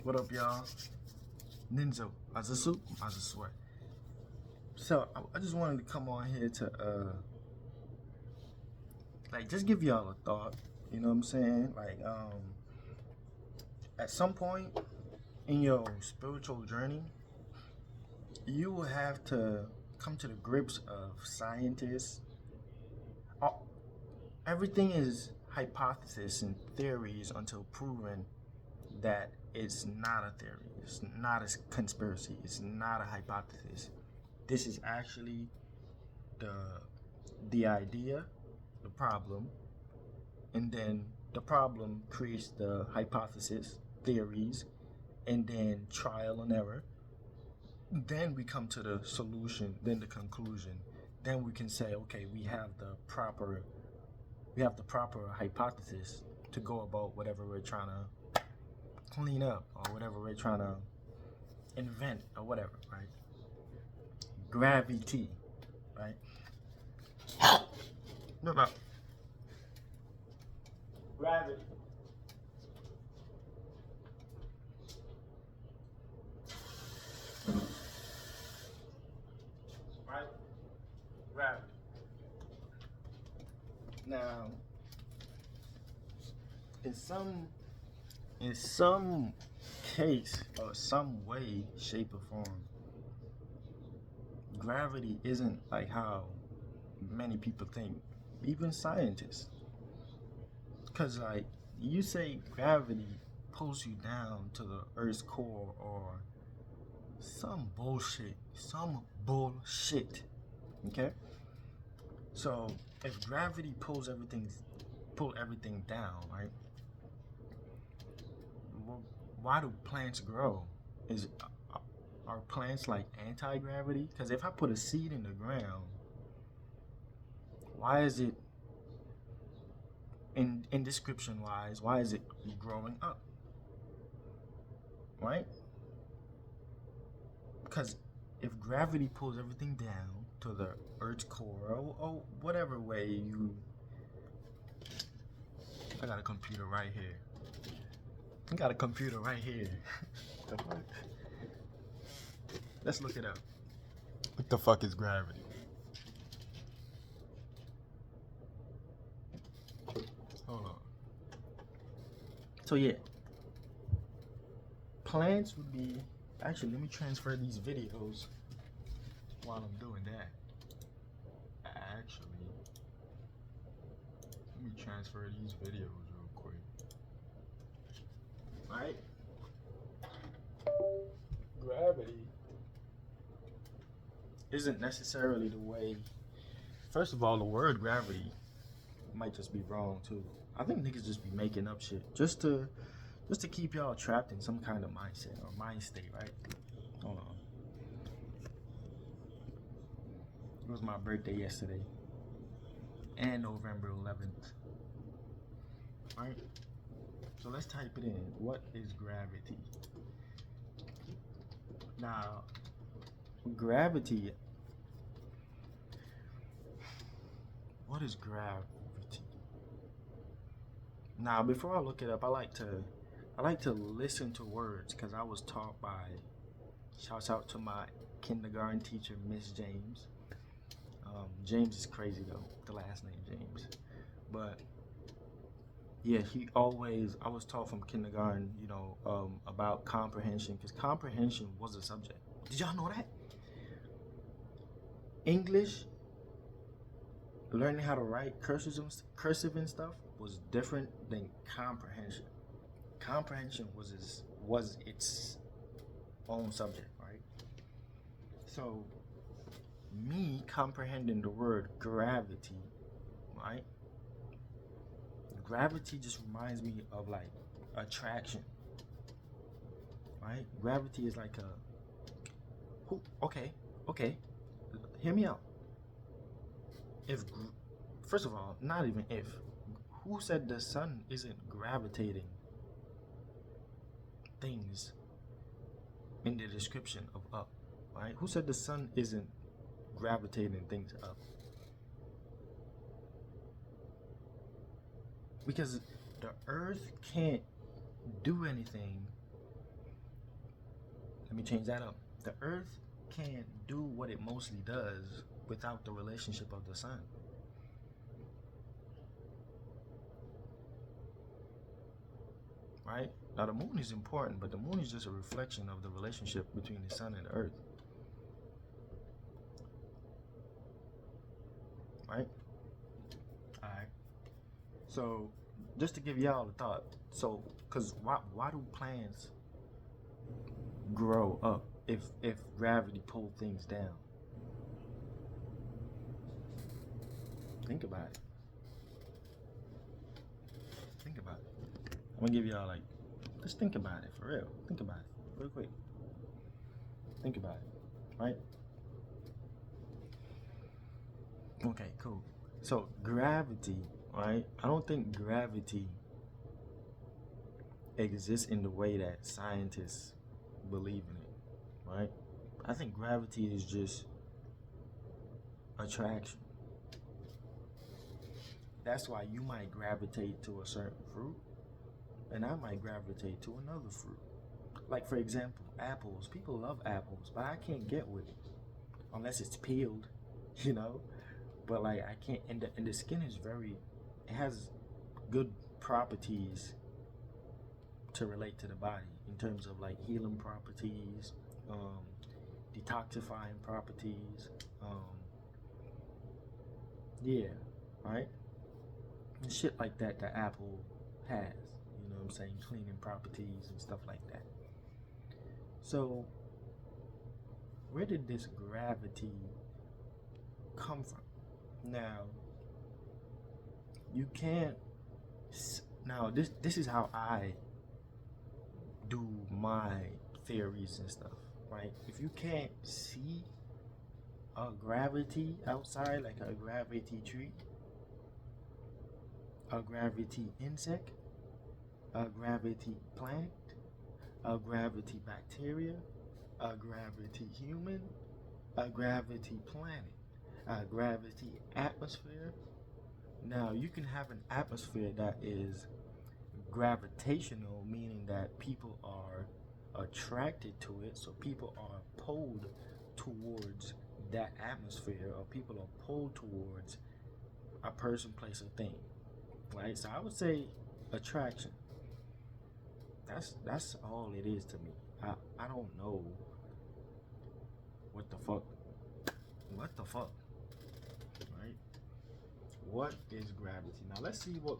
What up, y'all? Ninja, Azasu, Azasue. So I just wanted to come on here to like just give y'all a thought. You know what I'm saying? Like at some point in your spiritual journey, you will have to come to the grips of scientists. Everything is hypothesis and theories until proven that it's not a theory, it's not a conspiracy, it's not a hypothesis. This is actually the idea, the problem, and then the problem creates the hypothesis, theories, and then trial and error. Then we come to the solution, then the conclusion. Then we can say, okay, we have the proper hypothesis to go about whatever we're trying to clean up or whatever we're trying to invent or whatever, right? Gravity, right? No, no. Gravity. Right? Gravity. Now, in some case or some way, shape, or form, gravity isn't like how many people think, even scientists. Because, like, you say gravity pulls you down to the Earth's core or some bullshit, okay? So, if gravity pull everything down, right? Well, why do plants grow? Are plants like anti-gravity? Because if I put a seed in the ground, why is it, in description wise, why is it growing up? Right? Because if gravity pulls everything down to the Earth's core, or whatever way you... I got a computer right here. Let's look it up. What the fuck is gravity? Hold on. So yeah, plants would be... Actually, let me transfer these videos while I'm doing that. Actually, let me transfer these videos real quick. Right? Gravity isn't necessarily the way... First of all, the word gravity might just be wrong too. I think niggas just be making up shit just to keep y'all trapped in some kind of mindset or mind state, right? Hold on. It was my birthday yesterday, and November 11th. Right? So let's type it in. What is gravity? Now, gravity. What is gravity? Now, before I look it up, I like to listen to words, because I was taught by, shouts out to my kindergarten teacher, Miss James. James is crazy though, the last name James. But yeah, I was taught from kindergarten, about comprehension, because comprehension was a subject. Did y'all know that? English, learning how to write cursive and stuff was different than comprehension. Comprehension was its own subject, right? So me comprehending the word gravity, right? Gravity just reminds me of like attraction, right? Gravity is like okay, hear me out. First of all, not even if, who said the sun isn't gravitating things in the description of up, right? Who said the sun isn't gravitating things up? Because the earth can't do anything Let me change that up. The earth can't do what it mostly does without the relationship of the sun. Right? Now the moon is important, but the moon is just a reflection of the relationship between the sun and the earth. Right? Alright. So just to give y'all a thought, so because why do plants grow up if gravity pull things down? Think about it. Think about it. I'm gonna give y'all like, just think about it for real. Think about it real quick. Think about it, right? Okay, cool. So gravity, right? I don't think gravity exists in the way that scientists believe in it, right? I think gravity is just attraction. That's why you might gravitate to a certain fruit, and I might gravitate to another fruit. Like, for example, apples. People love apples, but I can't get with it unless it's peeled, you know? But like, I can't, and the skin is it has good properties to relate to the body in terms of like healing properties, detoxifying properties, yeah, right? And shit like that the apple has, you know what I'm saying, cleaning properties and stuff like that. So where did this gravity come from? Now you can't, now this is how I do my theories and stuff, right? If you can't see a gravity outside, like a gravity tree, a gravity insect, a gravity plant, a gravity bacteria, a gravity human, a gravity planet, a gravity atmosphere. Now you can have an atmosphere that is gravitational, meaning that people are attracted to it, so people are pulled towards that atmosphere, or people are pulled towards a person, place, or thing, right? So I would say attraction. That's all it is to me. I don't know what the fuck, right? What is gravity? Now let's see what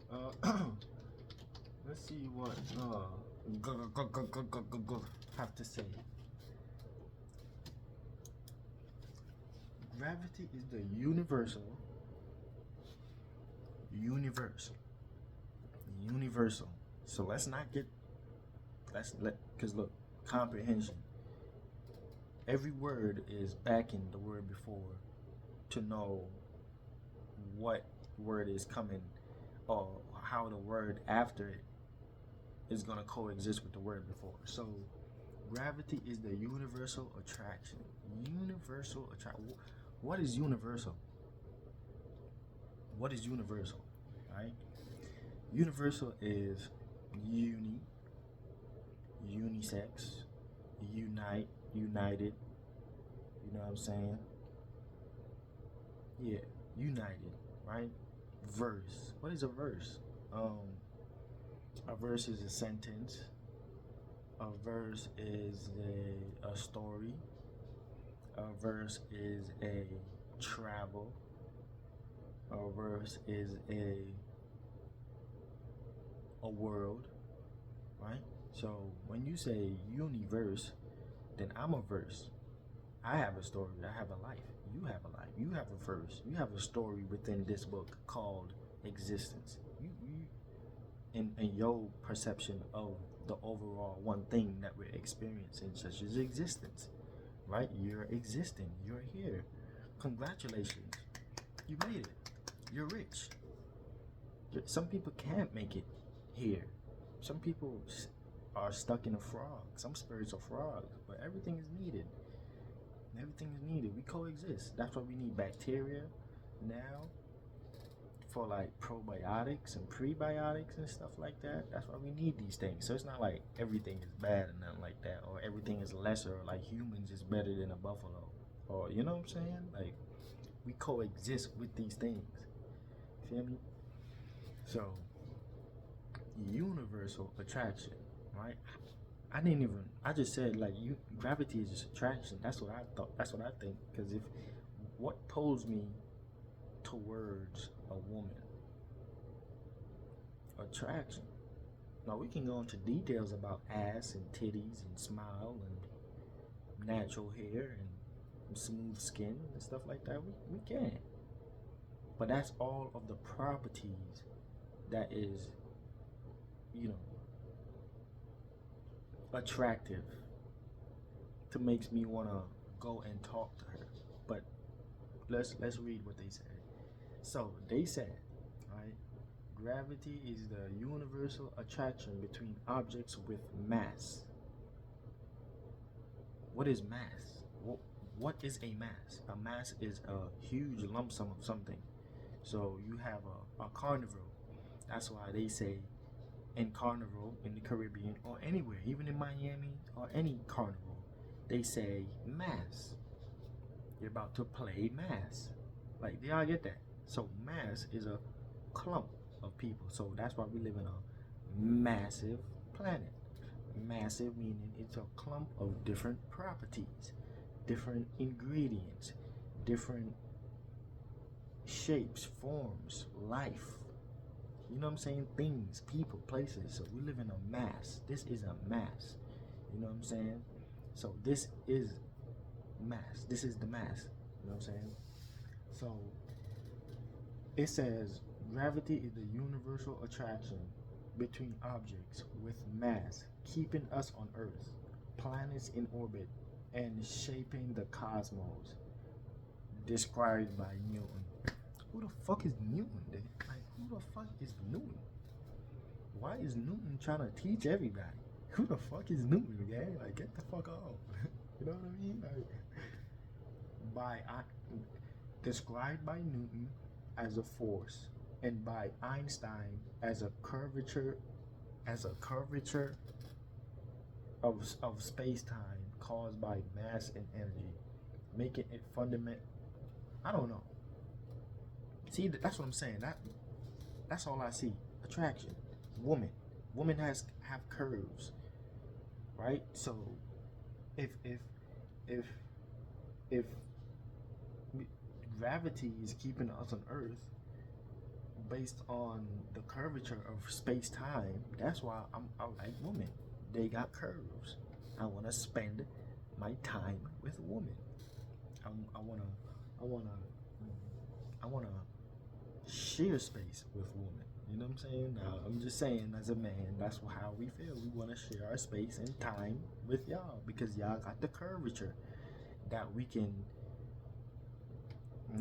have to say. Gravity is the universal. So let's not get, because look, comprehension. Every word is backing the word before to know what word is coming, or how the word after it is going to coexist with the word before. So gravity is the universal attraction. Universal attraction. What is universal? What is universal? Right? Universal is unisex, united. You know what I'm saying? Yeah, united, right? Verse. What is a verse? A verse is a sentence. A verse is a story. A verse is a travel. A verse is a world, right? So when you say universe, then I'm a verse. I have a story. I have a life. You have a life. You have a verse. You have a story within this book called existence. You in your perception of the overall one thing that we're experiencing, such as existence, right? You're existing. You're here. Congratulations. You made it. You're rich. Some people can't make it here. Some people are stuck in a frog. Some spirits are frogs. But everything is needed. Everything is needed. We coexist. That's why we need bacteria now for like probiotics and prebiotics and stuff like that. That's why we need these things. So it's not like everything is bad and nothing like that, or everything is lesser, like humans is better than a buffalo, or you know what I'm saying? Like we coexist with these things. Feel me? So universal attraction, right? I just said like gravity is just attraction. That's what I thought. That's what I think. Because if what pulls me towards a woman? Attraction. Now we can go into details about ass and titties and smile and natural hair and smooth skin and stuff like that. We can. But that's all of the properties that is, you know, attractive to makes me wanna go and talk to her. But let's read what they said. So they said, right, gravity is the universal attraction between objects with mass. What is mass? What is a mass? A mass is a huge lump sum of something. So you have a carnival. That's why they say in carnival in the Caribbean or anywhere, even in Miami or any carnival, they say mass. You're about to play mass. Like, do y'all get that? So mass is a clump of people. So that's why we live in a massive planet. Massive meaning it's a clump of different properties, different ingredients, different shapes, forms, life. You know what I'm saying? Things, people, places. So we live in a mass. This is a mass. You know what I'm saying? So this is mass. This is the mass. You know what I'm saying? So it says gravity is the universal attraction between objects with mass, keeping us on Earth, planets in orbit, and shaping the cosmos. Described by Newton. Who the fuck is Newton? Like, who the fuck is Newton? Why is Newton trying to teach everybody? Who the fuck is Newton, gang? Like, get the fuck off. You know what I mean? Like, described by Newton as a force, and by Einstein as a curvature of space-time caused by mass and energy, making it fundamental. I don't know. See, that's what I'm saying. That's all I see. Attraction. Woman have curves, right? So if gravity is keeping us on Earth based on the curvature of space-time, that's why I like women. They got curves. I want to spend my time with women. I wanna share space with women. You know what I'm saying? Now I'm just saying, as a man, that's how we feel. We want to share our space and time with y'all because y'all got the curvature that we can.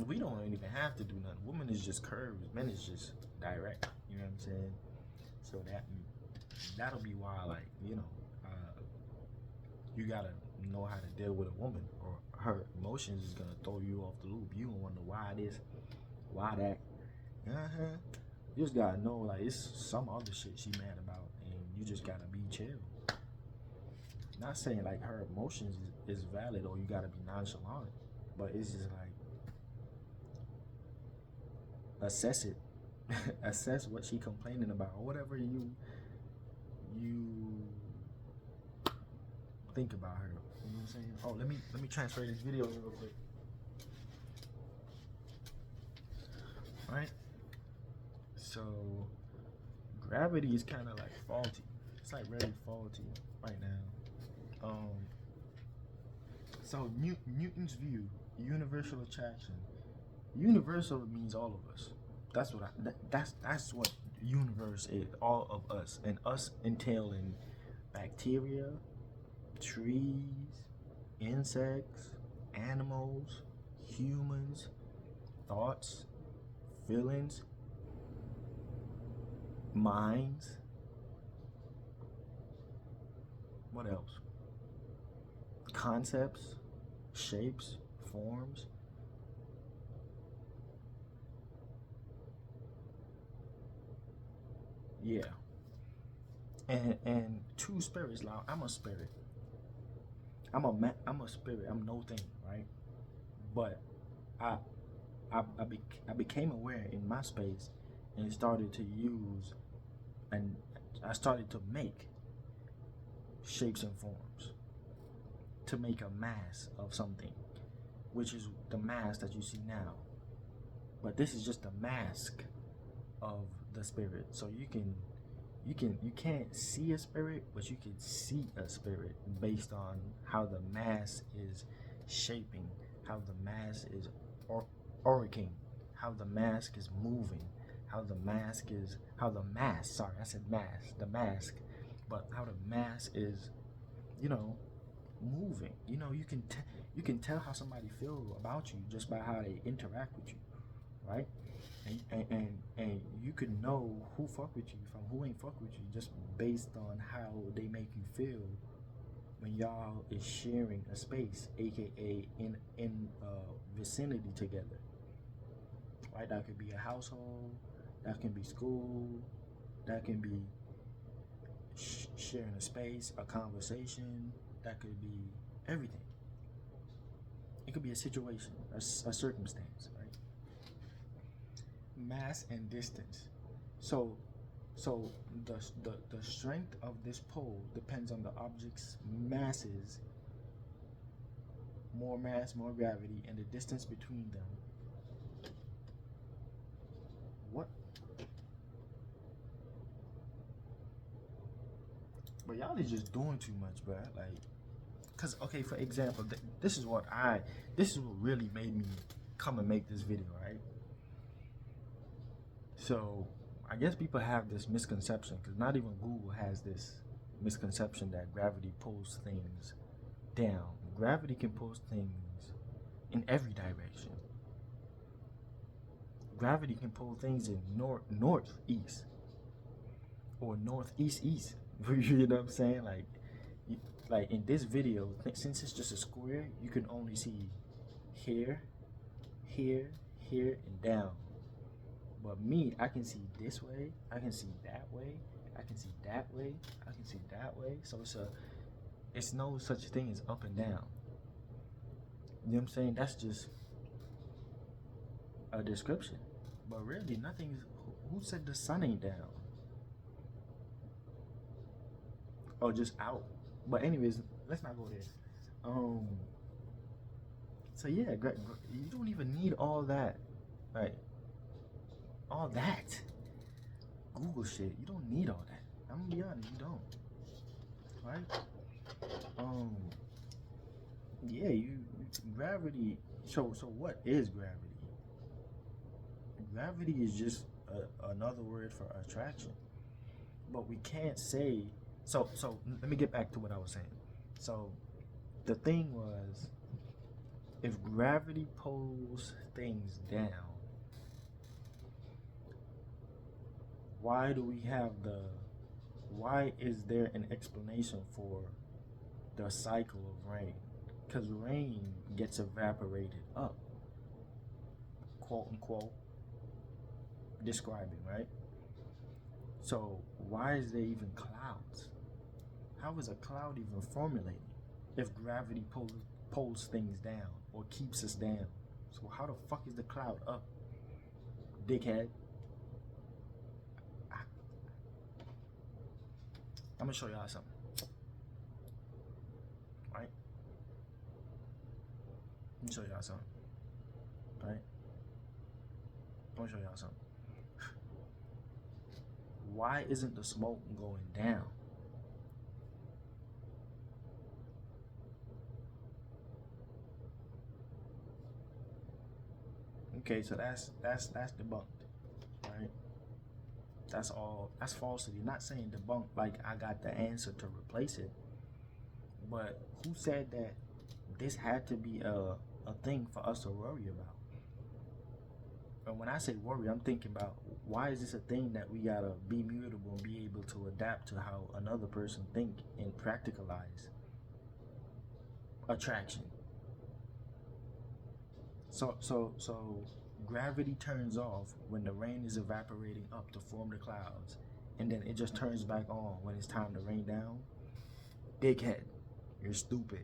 We don't even have to do nothing. Women is just curves. Men is just direct. You know what I'm saying? So that'll be why, like, you know, you gotta know how to deal with a woman, or her emotions is gonna throw you off the loop. You gonna wonder why this, why that. You just gotta know, like, it's some other shit she mad about, and you just gotta be chill. Not saying like her emotions is valid or you gotta be nonchalant, but it's just like assess it. Assess what she complaining about, or whatever you think about her. You know what I'm saying? Oh, let me transfer this video real quick. Right? So gravity is kind of like faulty. It's like very faulty right now. So Newton's view, universal attraction. Universal means all of us. That's what universe is. All of us, and us entailing bacteria, trees, insects, animals, humans, thoughts, feelings, minds. What else? Concepts, shapes, forms. Yeah. And two spirits. Now, I'm a spirit. I'm a spirit. I'm no thing, right? But I I became aware in my space and started to use, and I started to make shapes and forms to make a mass of something, which is the mask that you see now. But this is just a mask of the spirit. So you can't see a spirit, but you can see a spirit based on how the mass is shaping, how the mass is orating, how the mask is moving, how the mask is how the mask. Sorry, I said mask. The mask, but how the mask is, you know, moving. You know, you can tell how somebody feel about you just by how they interact with you, right? And you can know who fuck with you from who ain't fuck with you just based on how they make you feel when y'all is sharing a space, aka in vicinity together, right? That could be a household, that can be school, that can be sharing a space, a conversation, that could be everything. It could be a situation, a circumstance, right? Mass and distance. So the strength of this pole depends on the object's masses. More mass, more gravity, and the distance between them. What? But y'all is just doing too much, bro. Like, cause okay, for example, this is what really made me come and make this video, right? So I guess people have this misconception, because not even Google has this misconception that gravity pulls things down. Gravity can pull things in every direction. Gravity can pull things in northeast or northeast. You know what I'm saying? Like in this video, since it's just a square, you can only see here, here, here, and down. But me, I can see this way, I can see that way, I can see that way, I can see that way. So it's no such thing as up and down. You know what I'm saying? That's just a description. But really, nothing is. Who said the sun ain't down? Oh, just out. But anyways, let's not go there. So yeah, you don't even need all that, right? All that Google shit. You don't need all that. I'm gonna be honest, you don't. Right? Yeah, gravity. So what is gravity? Gravity is just another word for attraction. But we can't say. So let me get back to what I was saying. So the thing was, if gravity pulls things down, why is there an explanation for the cycle of rain? Because rain gets evaporated up, quote unquote, describing, right? So why is there even clouds? How is a cloud even formulated if gravity pulls things down or keeps us down? So how the fuck is the cloud up, dickhead? I'm gonna show y'all something, right? Let me show y'all something, right? I'm gonna show y'all something. Why isn't the smoke going down? Okay, so that's debunked, right? That's all. That's falsity. Not saying debunked like I got the answer to replace it, but who said that this had to be a thing for us to worry about? And when I say worry, I'm thinking about, why is this a thing that we gotta be mutable and be able to adapt to how another person think and practicalize attraction? So gravity turns off when the rain is evaporating up to form the clouds, and then it just turns back on when it's time to rain down. Dickhead, you're stupid.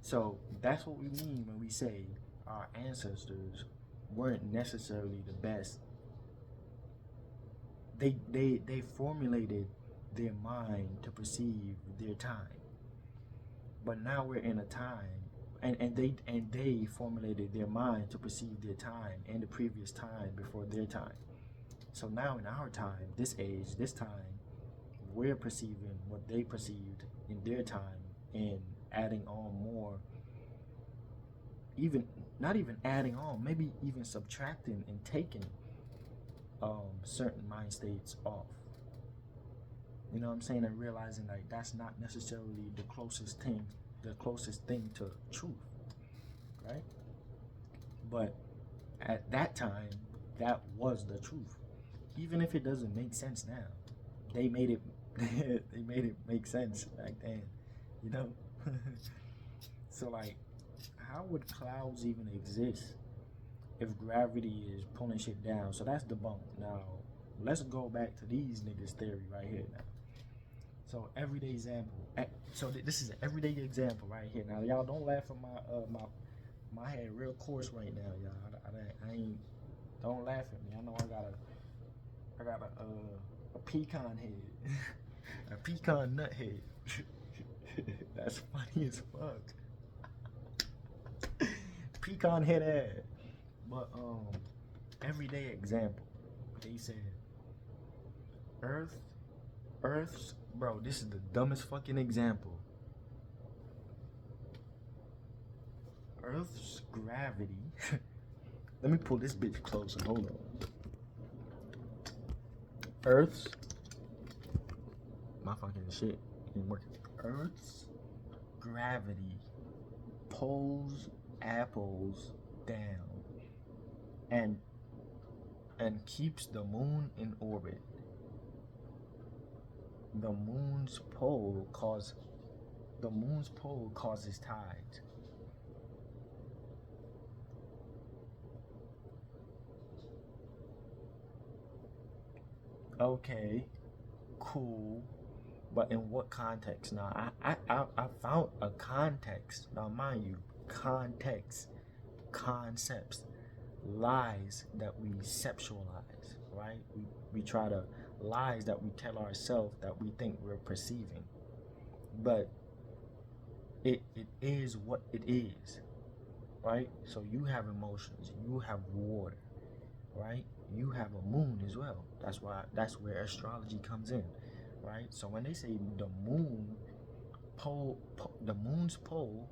So that's what we mean when we say our ancestors weren't necessarily the best. They formulated their mind to perceive their time. But now we're in a time, and they formulated their mind to perceive their time and the previous time before their time. So now in our time, this age, this time, we're perceiving what they perceived in their time and adding on more, even not even adding on, maybe even subtracting and taking certain mind states off. You know what I'm saying? And realizing like that's not necessarily the closest thing to truth, right? But at that time, that was the truth. Even if it doesn't make sense now, they made it they made it make sense back then, you know? So like, how would clouds even exist if gravity is pulling shit down? So that's debunked. Now, let's go back to these niggas' theory right here now. So everyday example. So this is an everyday example right here. Now y'all don't laugh at my head real coarse right now, y'all. I ain't. Don't laugh at me. I know I got a pecan head, a pecan nut head. That's funny as fuck. Pecan head ass. But everyday example. They said Earth's, bro, this is the dumbest fucking example. Earth's gravity. Let me pull this bitch closer. Hold on. Earth's, my fucking shit ain't working. Earth's gravity pulls apples down and keeps the moon in orbit. The moon's pole causes tides. Okay, cool, but in what context? Now, I found a context. Now, mind you, context, concepts, lies that we conceptualize, right? We try to lies that we tell ourselves that we think we're perceiving, but it is what it is, right? So you have emotions, you have water, right? You have a moon as well. That's where astrology comes in, right? So when they say the moon's pole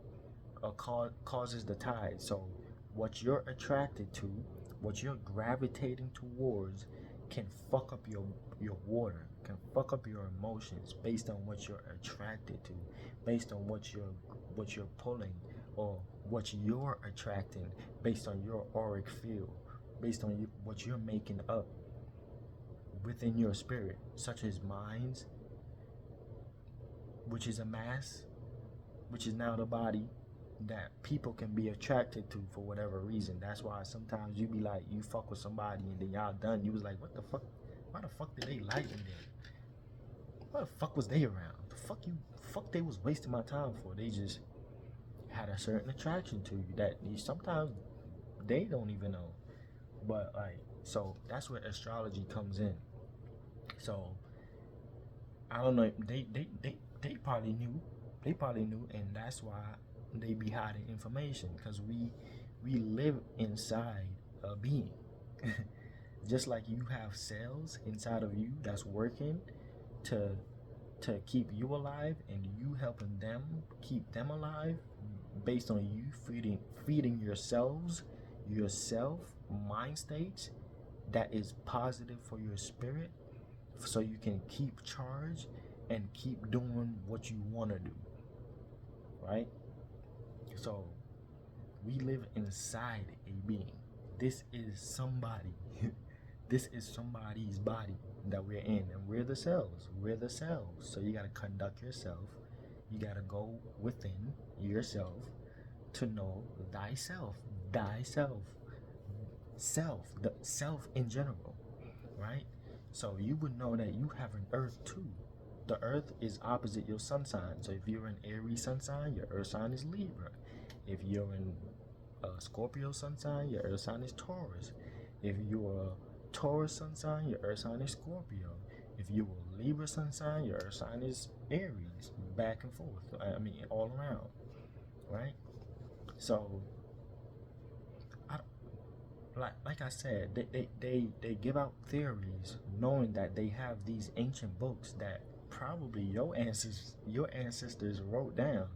causes the tide. So what you're attracted to, what you're gravitating towards, can fuck up your water, can fuck up your emotions based on what you're attracted to, based on what you're pulling, or what you're attracting based on your auric field, based on what you're making up within your spirit, such as minds, which is a mass, which is now the body that people can be attracted to for whatever reason. That's why sometimes you be like, you fuck with somebody and then y'all done, you was like, what the fuck? Why the fuck did they like me then? Why the fuck was they around? The fuck they was wasting my time for? They just had a certain attraction to you that sometimes they don't even know. But like, so that's where astrology comes in. So I don't know, they probably knew, and that's why they be hiding information, because we live inside a being. Just like you have cells inside of you that's working to keep you alive, and you helping them keep them alive based on you feeding yourself mind states that is positive for your spirit, so you can keep charge and keep doing what you want to do, right? So we live inside a being. This is somebody. This is somebody's body that we're in, and we're the cells. So you got to conduct yourself. You got to go within yourself to know thyself, the self in general, right? So you would know that you have an earth too. the Earth is opposite your sun sign. So if you're an Aries sun sign, your Earth sign is Libra. If you're in Scorpio sun sign, your Earth sign is Taurus. If you're a Taurus sun sign, your Earth sign is Scorpio. If you're a Libra sun sign, your Earth sign is Aries. Back and forth. I mean, all around, right? So, like I said, they give out theories knowing that they have these ancient books that probably your ancestors wrote down,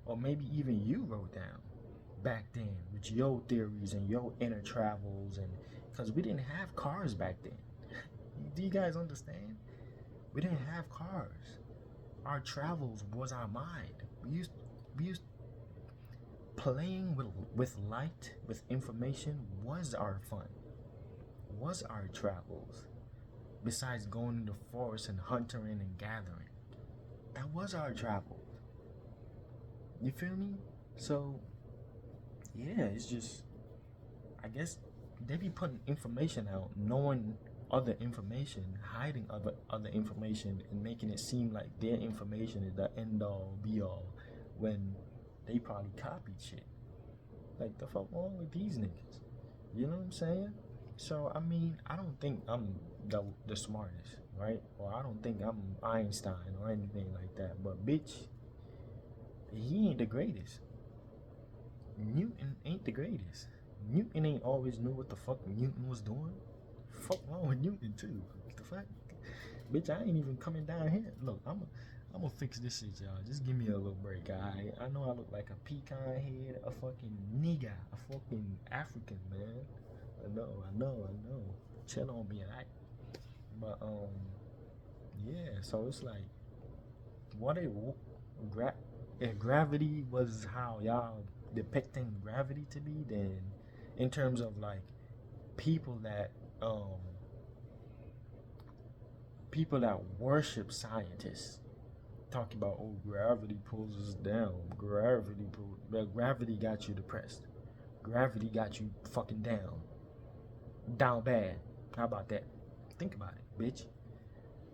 or maybe even you wrote down back then with your theories and your inner travels, and because we didn't have cars back then. Do you guys understand? We didn't have cars. Our travels was our mind. We used playing with light, with information was our fun, was our travels. Besides going in the forest and hunting and gathering, that was our travel. You feel me? So yeah, it's just, I guess they be putting information out, knowing other information, hiding other information, and making it seem like their information is the end all be all, when they probably copied shit. Like, the fuck wrong with these niggas? You know what I'm saying? So I mean, I don't think I'm the smartest, right? Or I don't think I'm Einstein or anything like that. But bitch, he ain't the greatest. Newton ain't the greatest. Newton ain't always knew what the fuck Newton was doing. Fuck wrong with Newton too. What the fuck? Bitch, I ain't even coming down here. Look, I'm gonna fix this shit, y'all. Just give me a little break, alright? I know I look like a pecan head, a fucking nigga, a fucking African, man. I know. Chill on me, alright? But yeah. So it's like, if gravity was how y'all depicting gravity to be, then in terms of like people that worship scientists, talking about, oh, gravity pulls us down, gravity got you depressed, gravity got you fucking down bad. How about that? Think about it, bitch.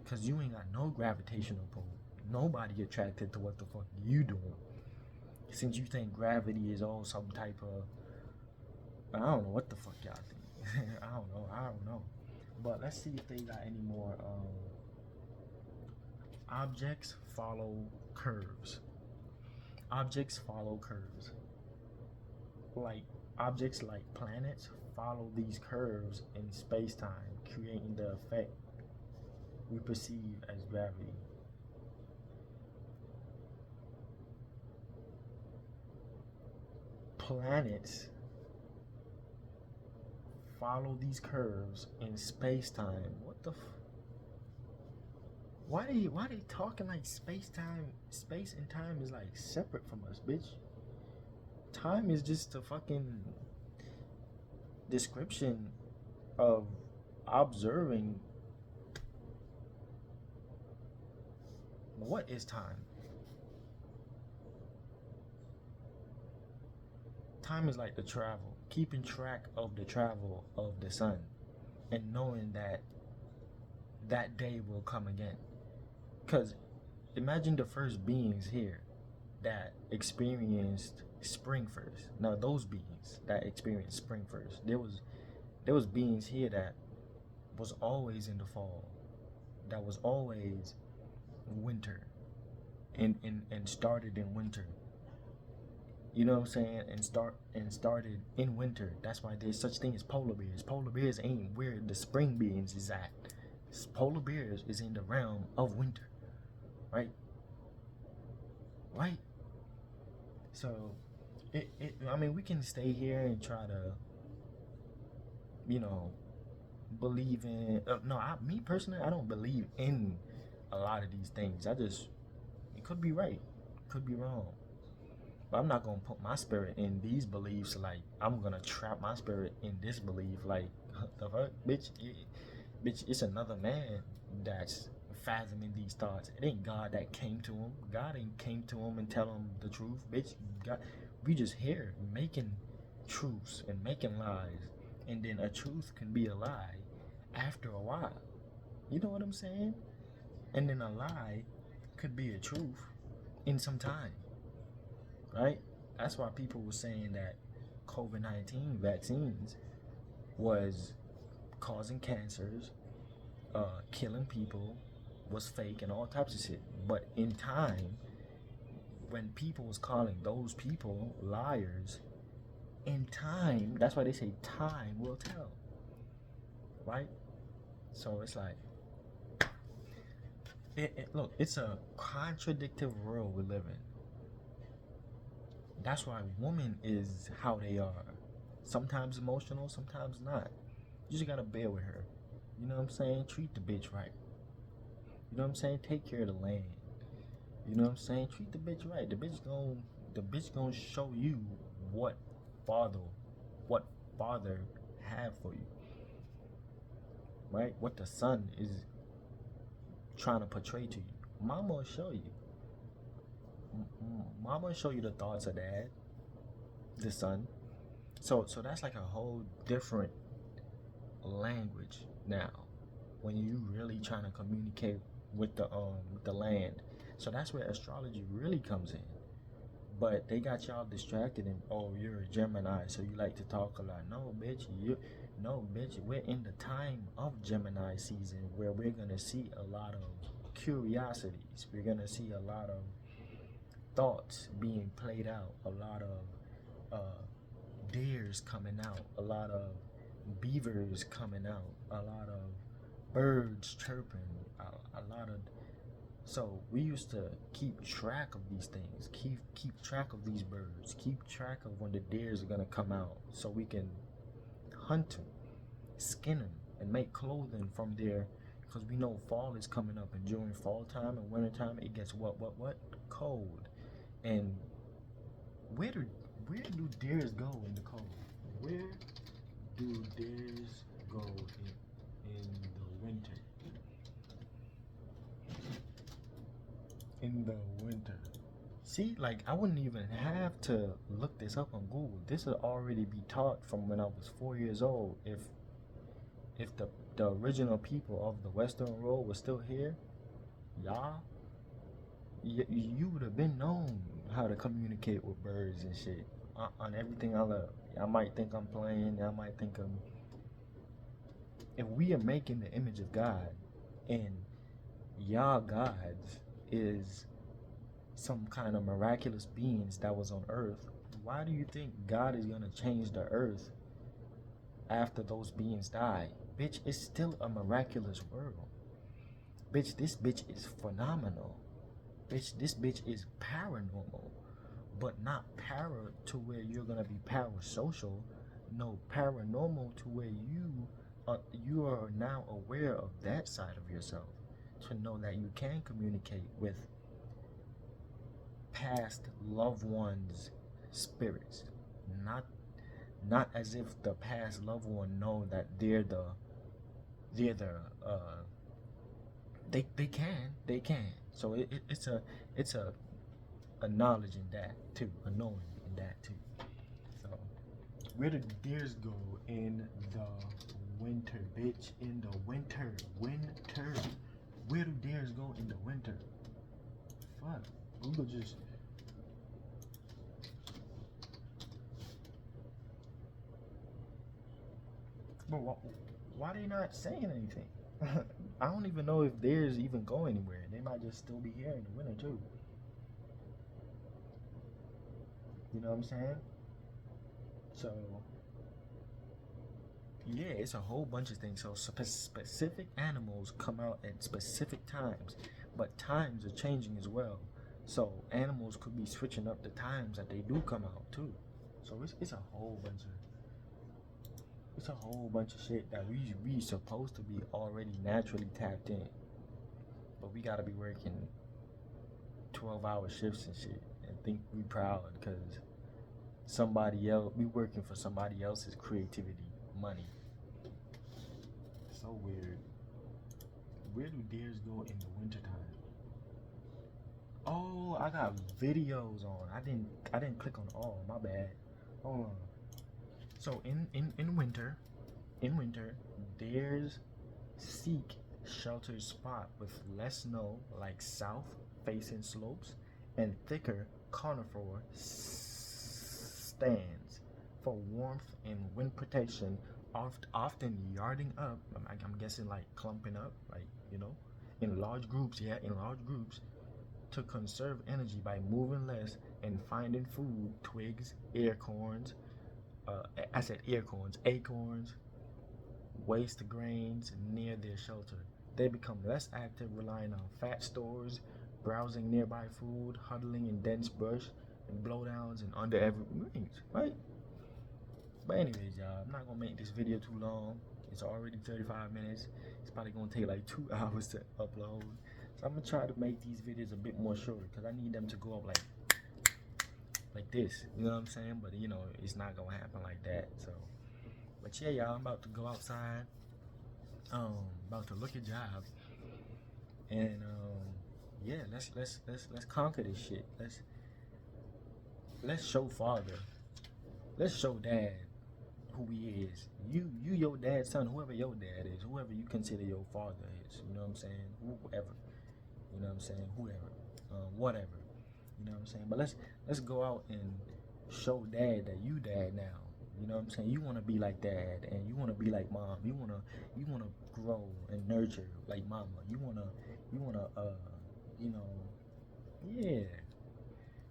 Cause you ain't got no gravitational pull. Nobody attracted to what the fuck you doing. Since you think gravity is all some type of, I don't know what the fuck y'all think. I don't know. But let's see if they got any more. Objects follow curves. Objects follow curves. Like objects like planets follow these curves in space-time, creating the effect we perceive as gravity. Planets follow these curves in space-time. What the why they talking like space and time is like separate from us, bitch? Time is just a fucking description of observing. What is time? Time is like the travel, keeping track of the travel of the sun, and knowing that that day will come again. Because imagine the first beings here that experienced spring first. Now those beings that experienced spring first, there was beings here that was always in the fall, that was always winter, and started in winter. You know what I'm saying? And started in winter. That's why there's such thing as polar bears. Polar bears ain't where the spring beings is at. Polar bears is in the realm of winter. Right? So I mean, we can stay here and try to, believe in, me personally, I don't believe in a lot of these things. It could be right, could be wrong, but I'm not gonna put my spirit in these beliefs. Like, I'm gonna trap my spirit in this belief. Like, the fuck, bitch, it's another man that's fathoming these thoughts. It ain't God that came to him. God ain't came to him and tell him the truth, bitch. God, we just here making truths and making lies, and then a truth can be a lie after a while. You know what I'm saying? and then a lie could be a truth in some time, right? That's why people were saying that COVID-19 vaccines was causing cancers, killing people, was fake and all types of shit. But in time, when people was calling those people liars, in time, that's why they say time will tell, right? So it's like, look, it's a contradictive world we live in. That's why woman is how they are. Sometimes emotional, sometimes not. You just gotta bear with her. You know what I'm saying? Treat the bitch right. You know what I'm saying? Take care of the land. You know what I'm saying? Treat the bitch right. The bitch gonna show you what father have for you. Right? What the son is trying to portray to you. Mama will show you. Mama will show you the thoughts of dad, the son. So that's like a whole different language now when you really trying to communicate with the land. So that's where astrology really comes in. But they got y'all distracted and, oh, you're a Gemini, so you like to talk a lot. No, bitch, we're in the time of Gemini season where we're gonna see a lot of curiosities. We're gonna see a lot of thoughts being played out, a lot of deers coming out, a lot of beavers coming out, a lot of birds chirping, a lot of. So we used to keep track of these things, keep track of these birds, keep track of when the deers are gonna come out, so we can hunt them, skin them, and make clothing from there, because we know fall is coming up, and during fall time and winter time it gets what cold. And where do deers go in the cold? Where do deers go in the winter? In the winter. See, like, I wouldn't even have to look this up on Google. This would already be taught from when I was 4 years old. If the original people of the Western world was still here, you would have been known how to communicate with birds and shit on everything I love. I might think I'm playing. I might think I'm. If we are making the image of God, and y'all gods is some kind of miraculous beings that was on earth, why do you think God is gonna change the earth after those beings die? Bitch, it's still a miraculous world. Bitch, this bitch is phenomenal. Bitch, this bitch is paranormal, but not para to where you're gonna be parasocial. No, paranormal to where you are now aware of that side of yourself, to know that you can communicate with past loved ones' spirits, not as if the past loved one know that they can. So it's a knowledge in that too, a knowing in that too. So where do deers go in the winter, bitch? In the winter. Where do deers go in the winter? Fuck. Google just. But why they not saying anything? I don't even know if deers even go anywhere. They might just still be here in the winter too. You know what I'm saying? So yeah, it's a whole bunch of things. So specific animals come out at specific times, but times are changing as well. So animals could be switching up the times that they do come out too. So it's a whole bunch of shit that we supposed to be already naturally tapped in, but we gotta be working 12-hour shifts and shit and think we proud because we working for somebody else's creativity, money. So weird. Where do deers go in the wintertime? Oh, I got videos on. I didn't click on all. My bad. Hold on. So in winter, deers seek sheltered spot with less snow, like south-facing slopes, and thicker conifer stands for warmth and wind protection, often yarding up. I'm guessing like clumping up, like, in large groups. Yeah, in large groups to conserve energy by moving less and finding food, twigs, acorns. I said acorns, waste grains near their shelter. They become less active, relying on fat stores, browsing nearby food, huddling in dense brush, and blowdowns and under every range, right? But anyways, y'all, I'm not gonna make this video too long. It's already 35 minutes. It's probably gonna take like 2 hours to upload. So I'm gonna try to make these videos a bit more shorter because I need them to go up like this. You know what I'm saying? But it's not gonna happen like that. So, but yeah, y'all, I'm about to go outside. About to look at jobs, and yeah, let's conquer this shit. Let's show father. Let's show dad who he is. You your dad's son, whoever your dad is, whoever you consider your father is. You know what I'm saying? Whoever. You know what I'm saying? Whoever. Whatever. You know what I'm saying? But let's go out and show dad that you dad now. You know what I'm saying? You want to be like dad, and you want to be like mom. You wanna grow and nurture like mama. You wanna yeah.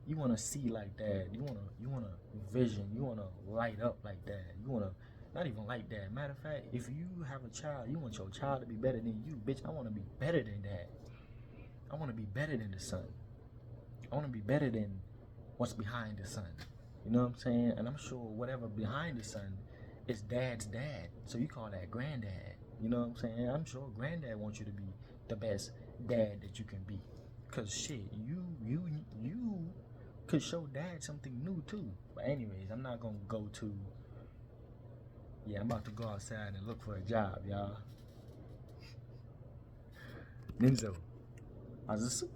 You wanna see like dad. You wanna vision. You wanna light up like dad. You wanna not even like dad. Matter of fact, if you have a child, you want your child to be better than you, bitch. I wanna be better than dad. I wanna be better than the sun. I wanna be better than what's behind the sun. You know what I'm saying? And I'm sure whatever behind the sun is dad's dad. So you call that granddad. You know what I'm saying? I'm sure granddad wants you to be the best dad that you can be. Cause shit, you could show dad something new too. But anyways, I'm not gonna go to. Yeah, I'm about to go outside and look for a job, y'all. Ninzo. Mazusu.